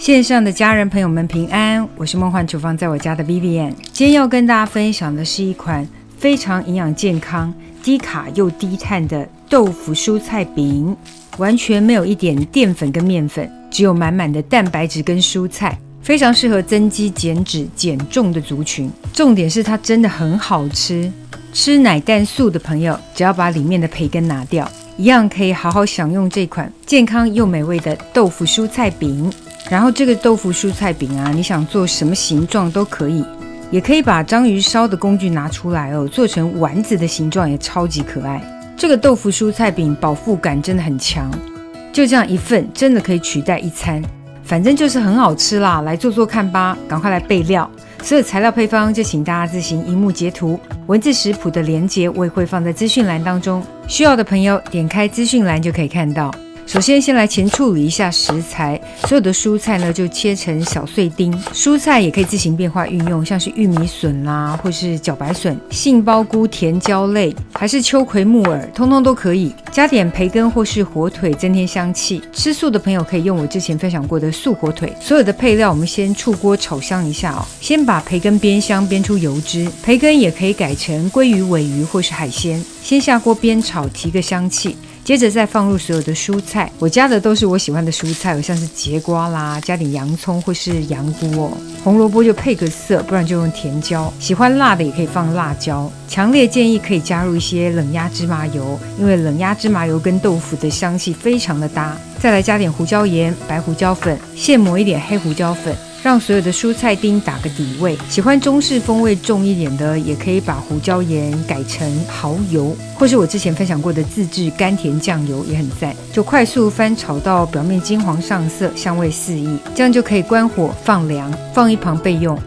线上的家人朋友们平安，我是梦幻厨房在我家的 Vivian。今天要跟大家分享的是一款非常营养健康、低卡又低碳的豆腐蔬菜饼，完全没有一点淀粉跟面粉，只有满满的蛋白质跟蔬菜，非常适合增肌减脂减重的族群。重点是它真的很好吃，吃奶蛋素的朋友只要把里面的培根拿掉，一样可以好好享用这款健康又美味的豆腐蔬菜饼。然后这个豆腐蔬菜饼啊，你想做什么形状都可以，也可以把章鱼烧的工具拿出来哦，做成丸子的形状也超级可爱。这个豆腐蔬菜饼饱腹感真的很强，就这样一份真的可以取代一餐，反正就是很好吃啦，来做做看吧，赶快来备料。所有材料配方就请大家自行荧幕截图，文字食谱的连结我也会放在资讯栏当中，需要的朋友点开资讯栏就可以看到。首先来前处理一下食材，所有的蔬菜呢就切成小碎丁，蔬菜也可以自行变化运用，像是玉米笋啦，或是茭白笋、杏鲍菇、甜椒类，还是秋葵、木耳，通通都可以。加点培根或是火腿增添香气。吃素的朋友可以用我之前分享过的素火腿。所有的配料我们先出锅炒香一下哦，先把培根煸香，煸出油脂。培根也可以改成鲑鱼、鲔鱼或是海鲜，先下锅煸炒，提个香气。接着再放入所有的蔬菜，我加的都是我喜欢的蔬菜，有像是节瓜啦，加点洋葱或是洋菇哦。红萝卜就配个色，不然就用甜椒。喜欢辣的也可以放辣椒。强烈建议可以加入一些冷压芝麻油，因为冷压芝麻油跟豆腐的香气非常的搭。再来加点胡椒盐、白胡椒粉，现磨一点黑胡椒粉。让所有的蔬菜丁打个底味，喜欢中式风味重一点的，也可以把胡椒盐改成蚝油，或是我之前分享过的自制甘甜酱油也很赞。就快速翻炒到表面金黄上色，香味四溢，这样就可以关火放凉，放一旁备用。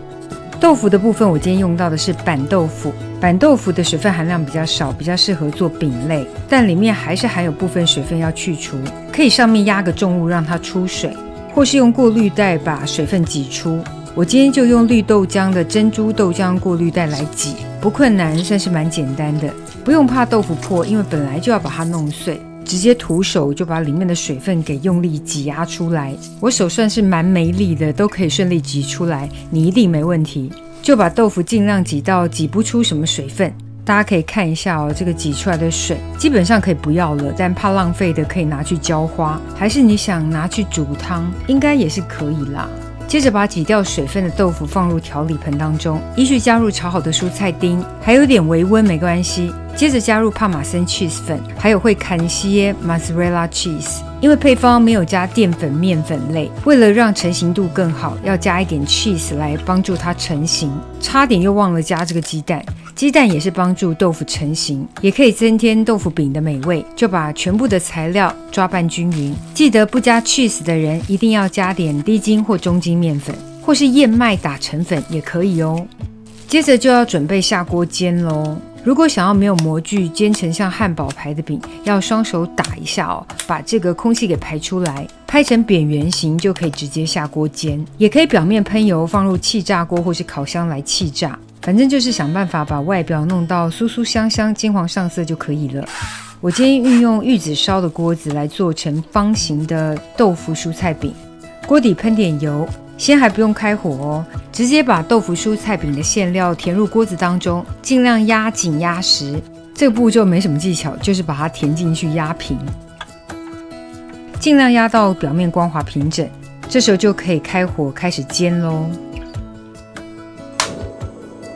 豆腐的部分，我今天用到的是板豆腐。板豆腐的水分含量比较少，比较适合做饼类，但里面还是含有部分水分要去除，可以上面压个重物让它出水。或是用过滤袋把水分挤出，我今天就用绿豆浆的珍珠豆浆过滤袋来挤，不困难，算是蛮简单的，不用怕豆腐破，因为本来就要把它弄碎，直接徒手就把里面的水分给用力挤压出来。我手算是蛮没力的，都可以顺利挤出来，你一定没问题。就把豆腐尽量挤到挤不出什么水分。大家可以看一下哦，这个挤出来的水基本上可以不要了，但怕浪费的可以拿去浇花，还是你想拿去煮汤，应该也是可以啦。接着把挤掉水分的豆腐放入调理盆当中，依序加入炒好的蔬菜丁，还有点微温没关系。接着加入帕玛森 cheese 粉，还有会砍些 mozzarella cheese。因为配方没有加淀粉、面粉类，为了让成型度更好，要加一点 cheese 来帮助它成型。差点又忘了加这个鸡蛋，鸡蛋也是帮助豆腐成型，也可以增添豆腐饼的美味。就把全部的材料抓拌均匀，记得不加 cheese 的人一定要加点低筋或中筋面粉，或是燕麦打成粉也可以哦。接着就要准备下锅煎咯。如果想要没有模具煎成像汉堡排的饼，要双手打一下哦，把这个空气给排出来，拍成扁圆形就可以直接下锅煎。也可以表面喷油，放入气炸锅或是烤箱来气炸，反正就是想办法把外表弄到酥酥香香、金黄上色就可以了。我今天运用玉子烧的锅子来做成方形的豆腐蔬菜饼，锅底喷点油。先还不用开火哦，直接把豆腐蔬菜饼的馅料填入锅子当中，尽量压紧压实。这个步骤没什么技巧，就是把它填进去压平，尽量压到表面光滑平整。这时候就可以开火开始煎咯。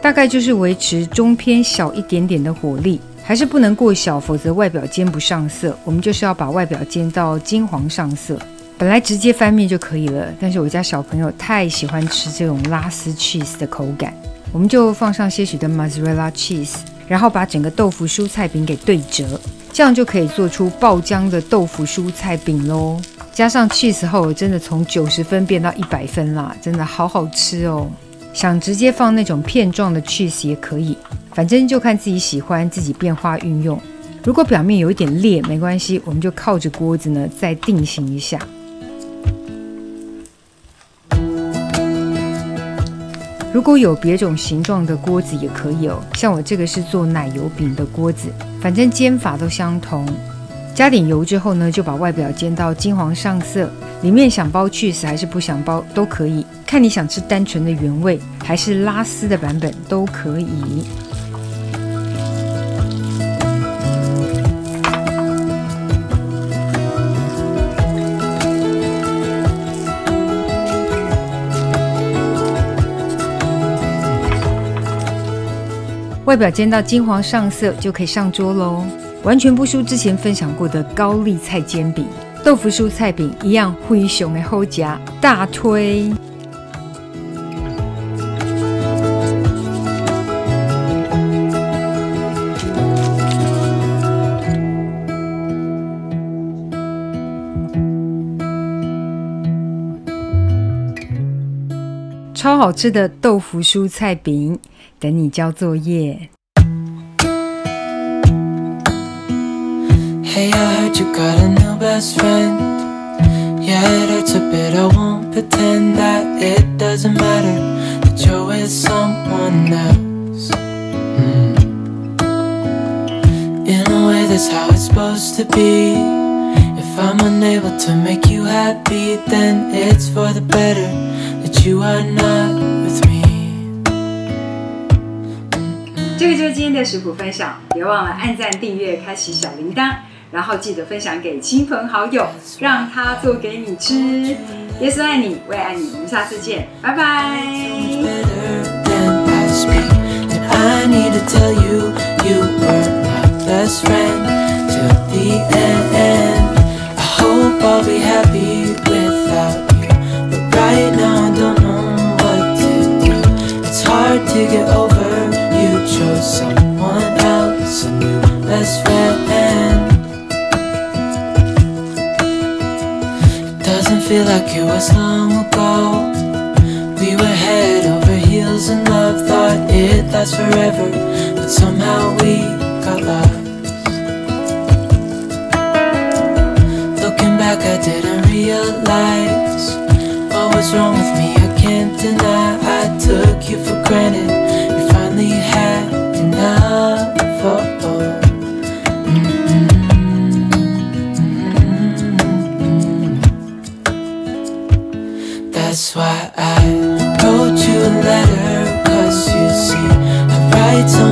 大概就是维持中偏小一点点的火力，还是不能过小，否则外表煎不上色。我们就是要把外表煎到金黄上色。本来直接翻面就可以了，但是我家小朋友太喜欢吃这种拉丝 cheese 的口感，我们就放上些许的 mozzarella cheese， 然后把整个豆腐蔬菜饼给对折，这样就可以做出爆浆的豆腐蔬菜饼咯。加上 cheese 后，真的从90分变到100分啦，真的好好吃哦。想直接放那种片状的 cheese 也可以，反正就看自己喜欢，自己变化运用。如果表面有一点裂没关系，我们就靠着锅子呢再定型一下。如果有别种形状的锅子也可以哦，像我这个是做奶油饼的锅子，反正煎法都相同。加点油之后呢，就把外表煎到金黄上色，里面想包 cheese 还是不想包都可以，看你想吃单纯的原味还是拉丝的版本都可以。外表煎到金黄上色就可以上桌咯，完全不输之前分享过的高丽菜煎饼。豆腐蔬菜饼一样非常的好吃，大推。超好吃的豆腐蔬菜饼，等你交作业。Hey, I heard you got a new best friend. Yeah, it hurts a bit, I won't pretend that it doesn't matter that you're with someone else. In a way, that's how it's supposed to be. If I'm unable to make you happy, then it's for the better that you are not with me. 这个就是今天的食谱分享，别忘了按赞、订阅、开启小铃铛，然后记得分享给亲朋好友，让他做给你吃。耶稣爱你，我也爱你，我们下次见，拜拜。Someone else, a new best friend. It doesn't feel like it was long ago. We were head over heels in love, thought it'd last forever, but somehow we got lost. Looking back, I didn't realize what was wrong with me. I can't deny I took you for granted. You finally had enough. That's why I wrote you a letter, 'cause you see I write so